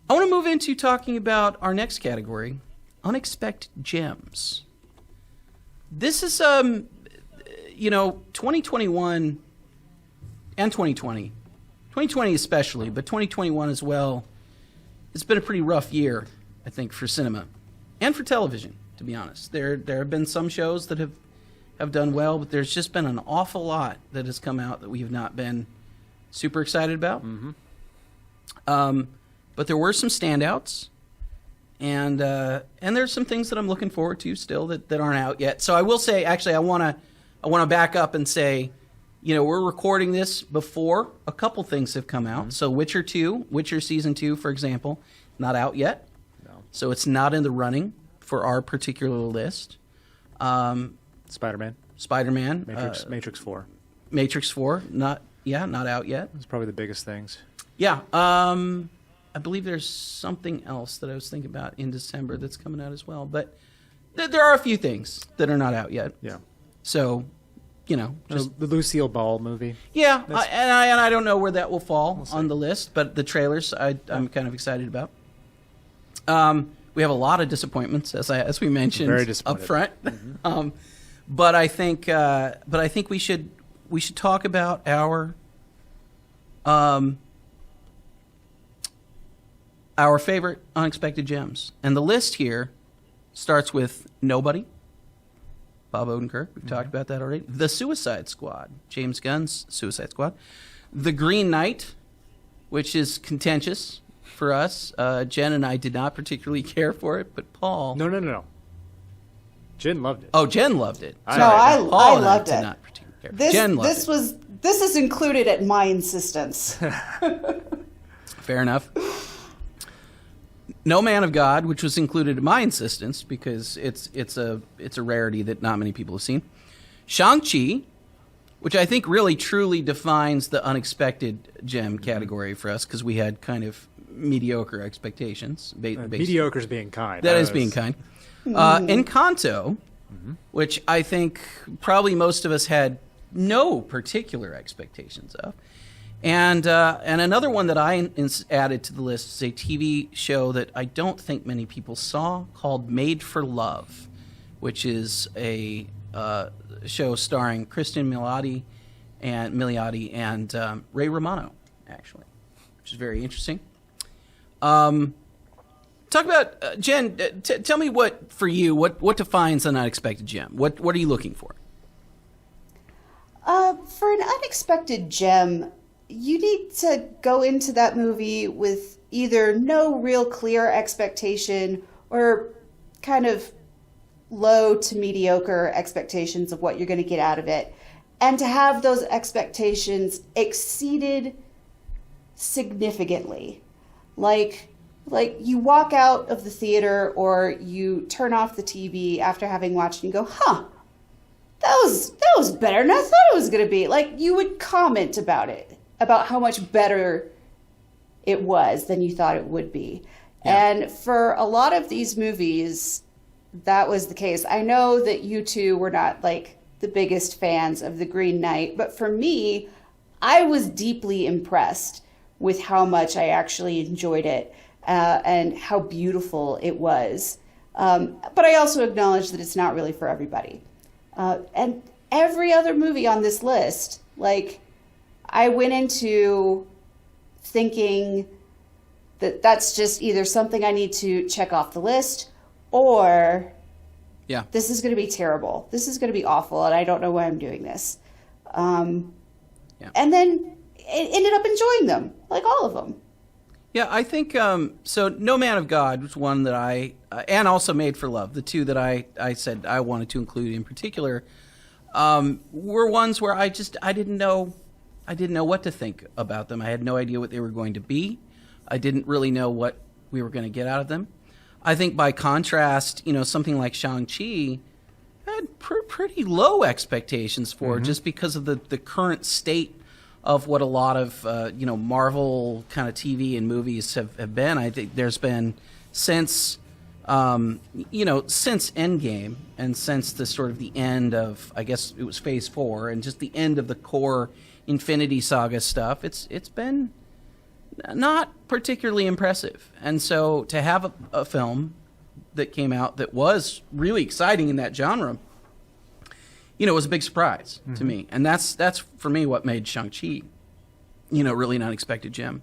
I want to move into talking about our next category, unexpected gems. This is, 2021 and 2020. 2020 especially, but 2021 as well. It's been a pretty rough year, I think, for cinema and for television, to be honest. There have been some shows that have done well, but there's just been an awful lot that has come out that we have not been super excited about. Mm-hmm. But there were some standouts, and there's some things that I'm looking forward to still that aren't out yet. So I will say, actually, I want to back up and say, we're recording this before a couple things have come out. Mm-hmm. So Witcher Season 2, for example, not out yet. No. So it's not in the running for our particular list. Spider-Man. Matrix 4. Matrix 4, not out yet. It's probably the biggest things. Yeah. I believe there's something else that I was thinking about in December that's coming out as well. But there are a few things that are not out yet. Yeah. So, just the Lucille Ball movie. Yeah, I don't know where that will fall on the list, but the trailers I'm kind of excited about. We have a lot of disappointments, as we mentioned up front. Mm-hmm. But I think we should talk about our favorite unexpected gems, and the list here starts with Nobody. Bob Odenkirk, we've talked about that already. The Suicide Squad, James Gunn's Suicide Squad. The Green Knight, which is contentious for us. Jen and I did not particularly care for it, but Paul... No. Jen loved it. Oh, Jen loved it. I loved it. Did not particularly care. Jen loved it. This is included at my insistence. Fair enough. No Man of God, which was included at my insistence because it's a rarity that not many people have seen. Shang-Chi, which I think really truly defines the unexpected gem category for us because we had kind of mediocre expectations. Mediocre's being kind. That is being kind. Encanto, which I think probably most of us had no particular expectations of. And another one that I added to the list is a TV show that I don't think many people saw called Made for Love, which is a show starring Kristen Milioti and Ray Romano, actually, which is very interesting. Talk about, Jen, tell me what defines an unexpected gem? What are you looking for? For an unexpected gem, you need to go into that movie with either no real clear expectation or kind of low to mediocre expectations of what you're going to get out of it. And to have those expectations exceeded significantly. Like you walk out of the theater or you turn off the TV after having watched and go, that was better than I thought it was going to be. Like, you would comment about it, about how much better it was than you thought it would be. Yeah. And for a lot of these movies, that was the case. I know that you two were not like the biggest fans of The Green Knight, but for me, I was deeply impressed with how much I actually enjoyed it and how beautiful it was. But I also acknowledge that it's not really for everybody. And every other movie on this list, like, I went into thinking that that's just either something I need to check off the list or this is going to be terrible. This is going to be awful, and I don't know why I'm doing this. And then it ended up enjoying them, like all of them. Yeah, I think, so No Man of God was one that I, and also Made for Love, the two that I said I wanted to include in particular, were ones where I didn't know what to think about them. I had no idea what they were going to be. I didn't really know what we were going to get out of them. I think by contrast, something like Shang-Chi I had pretty low expectations for just because of the current state of what a lot of Marvel kind of TV and movies have been. I think there's been since Endgame and since the sort of the end of, I guess it was Phase 4 and just the end of the core Infinity Saga stuff. It's been not particularly impressive. And so to have a film that came out that was really exciting in that genre, was a big surprise to me. And that's for me what made Shang-Chi, really an unexpected gem.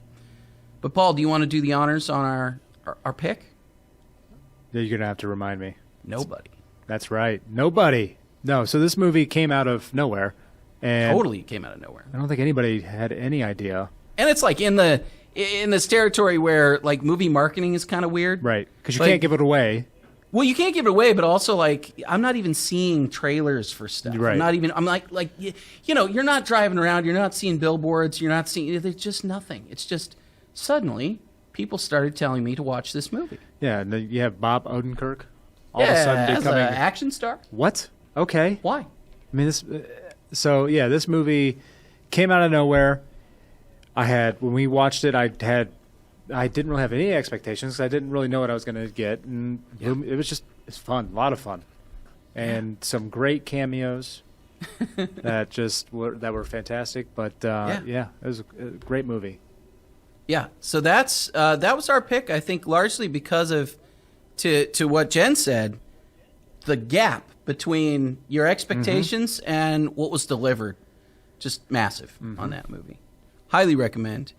But Paul, do you want to do the honors on our pick? You're going to have to remind me. Nobody. That's right. Nobody. No, so this movie came out of nowhere. And Totally came out of nowhere. I don't think anybody had any idea. And it's like in this territory where like movie marketing is kind of weird. Right. Because you can't give it away. Well, you can't give it away, but also like I'm not even seeing trailers for stuff. Right. I'm like you're not driving around, you're not seeing billboards, you're not seeing. There's just nothing. It's just suddenly people started telling me to watch this movie. Yeah, and then you have Bob Odenkirk all of a sudden as becoming an action star. What? Okay. Why? I mean, this movie came out of nowhere. When we watched it, I didn't really have any expectations because I didn't really know what I was going to get, and it's fun, a lot of fun, and some great cameos that were fantastic. But it was a great movie. Yeah, so that was our pick. I think largely because of to what Jen said, the gap between your expectations and what was delivered, just massive on that movie. Highly recommend.